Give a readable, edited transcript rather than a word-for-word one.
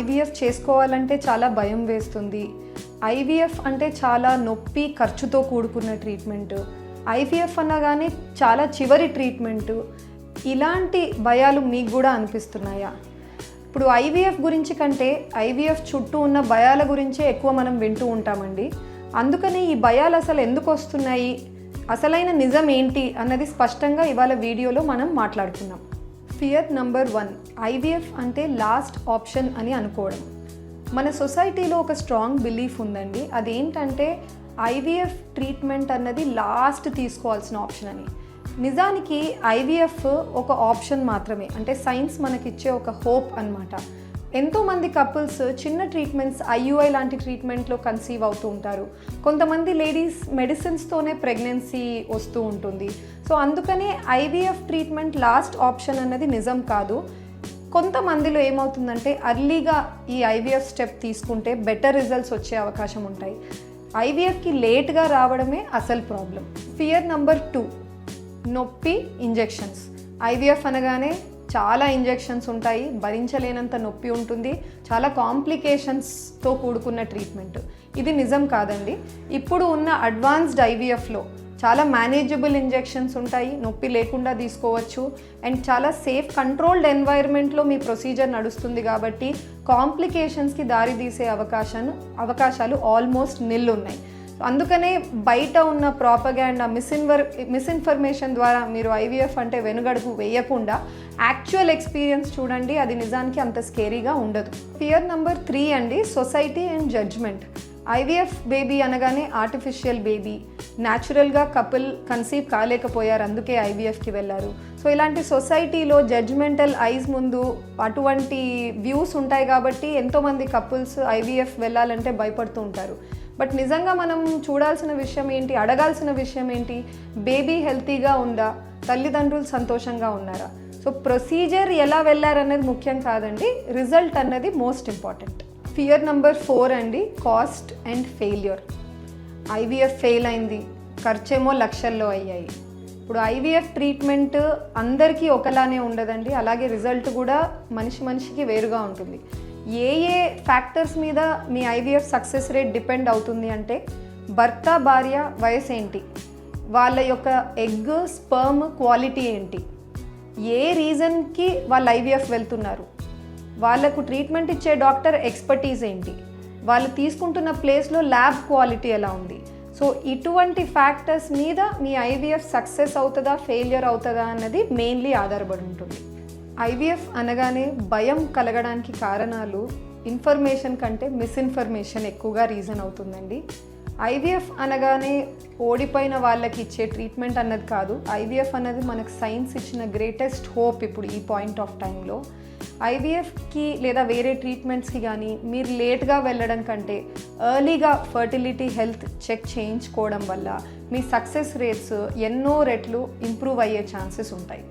IVF చేసుకోవాలంటే చాలా భయం వేస్తుంది, ఐవీఎఫ్ అంటే చాలా నొప్పి ఖర్చుతో కూడుకున్న ట్రీట్మెంట్, ఐవీఎఫ్ అనగానే చాలా చివరి ట్రీట్మెంట్, ఇలాంటి భయాలు మీకు కూడా అనిపిస్తున్నాయా? ఇప్పుడు ఐవీఎఫ్ గురించి కంటే ఐవీఎఫ్ చుట్టూ ఉన్న భయాల గురించే ఎక్కువ మనం వింటూ ఉంటామండి. అందుకని ఈ భయాలు అసలు ఎందుకు వస్తున్నాయి, అసలైన నిజం ఏంటి అన్నది స్పష్టంగా ఇవాళ వీడియోలో మనం మాట్లాడుకున్నాం. ఫియర్ నంబర్ 1, ఐవీఎఫ్ అంటే లాస్ట్ ఆప్షన్ అని అనుకోవడం. మన సొసైటీలో ఒక స్ట్రాంగ్ బిలీఫ్ ఉందండి, అదేంటంటే ఐవీఎఫ్ ట్రీట్మెంట్ అన్నది లాస్ట్ తీసుకోవాల్సిన ఆప్షన్ అని. నిజానికి ఐవీఎఫ్ ఒక ఆప్షన్ మాత్రమే, అంటే సైన్స్ మనకిచ్చే ఒక హోప్ అన్నమాట. ఎంతోమంది కపుల్స్ చిన్న ట్రీట్మెంట్స్, ఐయుఐ లాంటి ట్రీట్మెంట్లో కన్సీవ్ అవుతూ ఉంటారు. కొంతమంది లేడీస్ మెడిసిన్స్తోనే ప్రెగ్నెన్సీ వస్తూ ఉంటుంది. సో అందుకనే ఐవీఎఫ్ ట్రీట్మెంట్ లాస్ట్ ఆప్షన్ అన్నది నిజం కాదు. కొంతమందిలో ఏమవుతుందంటే అర్లీగా ఈ ఐవీఎఫ్ స్టెప్ తీసుకుంటే బెటర్ రిజల్ట్స్ వచ్చే అవకాశం ఉంటాయి. ఐవీఎఫ్కి లేట్గా రావడమే అసలు ప్రాబ్లం. ఫియర్ నంబర్ 2, నొప్పి, ఇంజెక్షన్స్. ఐవీఎఫ్ అనగానే చాలా ఇంజెక్షన్స్ ఉంటాయి, భరించలేనంత నొప్పి ఉంటుంది, చాలా కాంప్లికేషన్స్తో కూడుకున్న ట్రీట్మెంట్. ఇది నిజం కాదండి. ఇప్పుడు ఉన్న అడ్వాన్స్డ్ ఐవీఎఫ్లో చాలా మేనేజబుల్ ఇంజెక్షన్స్ ఉంటాయి, నొప్పి లేకుండా తీసుకోవచ్చు, అండ్ చాలా సేఫ్ కంట్రోల్డ్ ఎన్వైర్న్మెంట్లో మీ ప్రొసీజర్ నడుస్తుంది కాబట్టి కాంప్లికేషన్స్కి దారితీసే అవకాశాలు ఆల్మోస్ట్ నిల్ ఉన్నాయి. అందుకనే బయట ఉన్న ప్రాపగాండా, మిస్ఇన్ఫర్మేషన్ ద్వారా మీరు ఐవీఎఫ్ అంటే వెనుగడుగు వేయకుండా యాక్చువల్ ఎక్స్పీరియన్స్ చూడండి, అది నిజానికి అంత స్కేరీగా ఉండదు. ఫియర్ నంబర్ 3 అండి, society and judgement. IVF baby అనగానే ఆర్టిఫిషియల్ బేబీ, న్యాచురల్గా కపుల్ కన్సీవ్ కాలేకపోయారు, అందుకే ఐవీఎఫ్కి వెళ్ళారు. సో ఇలాంటి సొసైటీలో జడ్జ్మెంటల్ ఐస్ ముందు అటువంటి వ్యూస్ ఉంటాయి కాబట్టి ఎంతోమంది కపుల్స్ ఐవీఎఫ్ వెళ్ళాలంటే భయపడుతూ ఉంటారు. బట్ నిజంగా మనం చూడాల్సిన విషయం ఏంటి, అడగాల్సిన విషయం ఏంటి, బేబీ హెల్తీగా ఉందా, తల్లిదండ్రులు సంతోషంగా ఉన్నారా? సో ప్రొసీజర్ ఎలా వెళ్ళారనేది ముఖ్యం కాదండి, రిజల్ట్ అన్నది మోస్ట్ ఇంపార్టెంట్. ఫియర్ నంబర్ 4 అండి, cost and failure. IVF fail అయింది, ఖర్చేమో లక్షల్లో అయ్యాయి. ఇప్పుడు ఐవీఎఫ్ ట్రీట్మెంట్ అందరికీ ఒకలానే ఉండదండి, అలాగే రిజల్ట్ కూడా మనిషికి వేరుగా ఉంటుంది. ఏ ఫ్యాక్టర్స్ మీద మీ ఐవీఎఫ్ సక్సెస్ రేట్ డిపెండ్ అవుతుంది అంటే భర్త భార్య వయసు ఏంటి, వాళ్ళ యొక్క ఎగ్ స్పర్మ్ క్వాలిటీ ఏంటి, ఏ రీజన్కి వాళ్ళు ఐవీఎఫ్ వెళ్తున్నారు, వాళ్ళకు ట్రీట్మెంట్ ఇచ్చే డాక్టర్ ఎక్స్పర్టీస్ ఏంటి, వాళ్ళు తీసుకుంటున్న ప్లేస్లో ల్యాబ్ క్వాలిటీ ఎలా ఉంది. సో ఇటువంటి ఫ్యాక్టర్స్ మీద మీ ఐవీఎఫ్ సక్సెస్ అవుతుందా ఫెయిల్యూర్ అవుతుందా అన్నది మెయిన్లీ ఆధారపడి ఉంటుంది. ఐవీఎఫ్ అనగానే భయం కలగడానికి కారణాలు ఇన్ఫర్మేషన్ కంటే మిస్ఇన్ఫర్మేషన్ ఎక్కువగా రీజన్ అవుతుందండి. ఐవీఎఫ్ అనగానే ఓడిపోయిన వాళ్ళకి ఇచ్చే ట్రీట్మెంట్ అన్నది కాదు. ఐవీఎఫ్ అన్నది మనకు సైన్స్ ఇచ్చిన గ్రేటెస్ట్ హోప్. ఇప్పుడు ఈ పాయింట్ ఆఫ్ టైంలో ఐవీఎఫ్కి లేదా వేరే ట్రీట్మెంట్స్కి కానీ మీరు లేట్గా వెళ్ళడం కంటే ఎర్లీగా ఫర్టిలిటీ హెల్త్ చెక్ చేయించుకోవడం వల్ల మీ సక్సెస్ రేట్స్ ఎన్నో రెట్లు ఇంప్రూవ్ అయ్యే ఛాన్సెస్ ఉంటాయి.